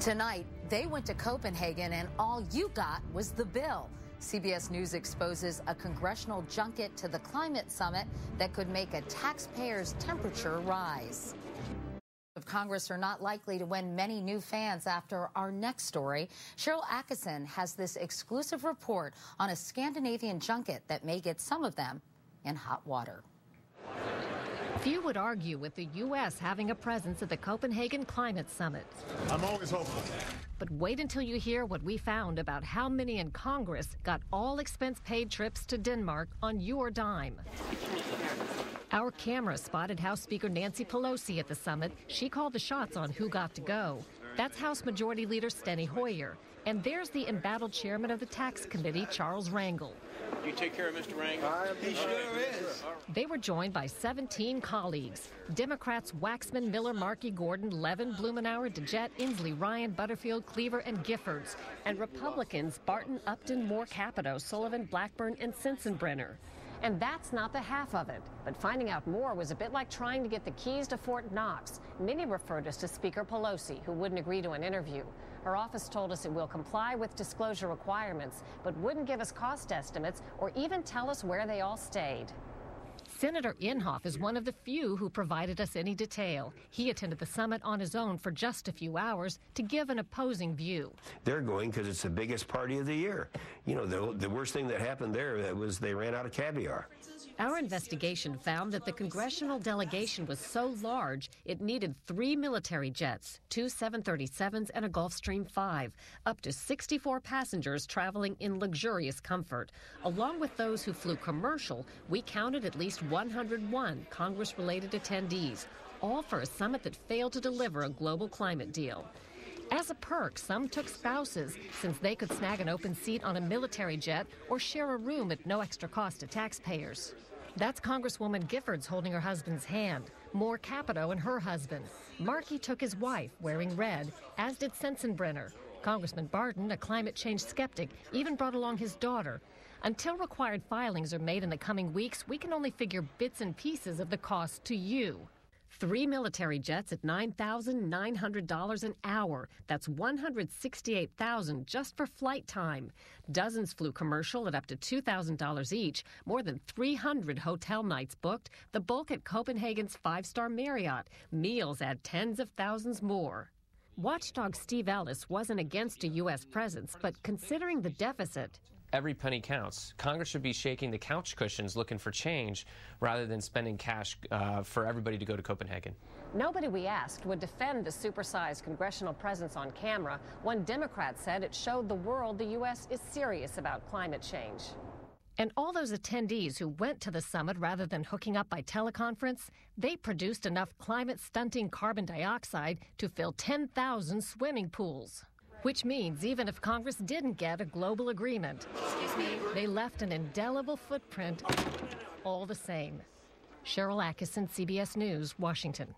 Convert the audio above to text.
Tonight, they went to Copenhagen and all you got was the bill. CBS News exposes a congressional junket to the climate summit that could make a taxpayer's temperature rise. Of Congress are not likely to win many new fans after our next story. Cheryl Atkinson has this exclusive report on a Scandinavian junket that may get some of them in hot water. Few would argue with the U.S. having a presence at the Copenhagen Climate Summit. I'm always hopeful. But wait until you hear what we found about how many in Congress got all expense-paid trips to Denmark on your dime. Our camera spotted House Speaker Nancy Pelosi at the summit. She called the shots on who got to go. That's House Majority Leader Steny Hoyer. And there's the embattled chairman of the Tax Committee, Charles Rangel. You take care of Mr. Rangel? He sure is. They were joined by 17 colleagues. Democrats Waxman, Miller, Markey, Gordon, Levin, Blumenauer, DeJette, Inslee, Ryan, Butterfield, Cleaver, and Giffords. And Republicans Barton, Upton, Moore, Capito, Sullivan, Blackburn, and Sensenbrenner. And that's not the half of it. But finding out more was a bit like trying to get the keys to Fort Knox. Many referred us to Speaker Pelosi, who wouldn't agree to an interview. Her office told us it will comply with disclosure requirements, but wouldn't give us cost estimates or even tell us where they all stayed. Senator Inhofe is one of the few who provided us any detail. He attended the summit on his own for just a few hours to give an opposing view. They're going because it's the biggest party of the year. You know, the worst thing that happened there was they ran out of caviar. Our investigation found that the congressional delegation was so large it needed 3 military jets, 2 737s and a Gulfstream 5, up to 64 passengers traveling in luxurious comfort. Along with those who flew commercial, we counted at least 101 Congress-related attendees, all for a summit that failed to deliver a global climate deal. As a perk, some took spouses, since they could snag an open seat on a military jet or share a room at no extra cost to taxpayers. That's Congresswoman Giffords holding her husband's hand, Moore Capito and her husband. Markey took his wife, wearing red, as did Sensenbrenner. Congressman Barton, a climate change skeptic, even brought along his daughter. Until required filings are made in the coming weeks, we can only figure bits and pieces of the cost to you. 3 military jets at $9,900 an hour. That's $168,000 just for flight time. Dozens flew commercial at up to $2,000 each. More than 300 hotel nights booked, the bulk at Copenhagen's 5-star Marriott. Meals add tens of thousands more. Watchdog Steve Ellis wasn't against a U.S. presence, but considering the deficit, every penny counts. Congress should be shaking the couch cushions looking for change rather than spending cash for everybody to go to Copenhagen. Nobody we asked would defend the supersized congressional presence on camera. One Democrat said it showed the world the U.S. is serious about climate change. And all those attendees who went to the summit rather than hooking up by teleconference, they produced enough climate-stunting carbon dioxide to fill 10,000 swimming pools. Which means even if Congress didn't get a global agreement, they left an indelible footprint all the same. Cheryl Atkinson, CBS News, Washington.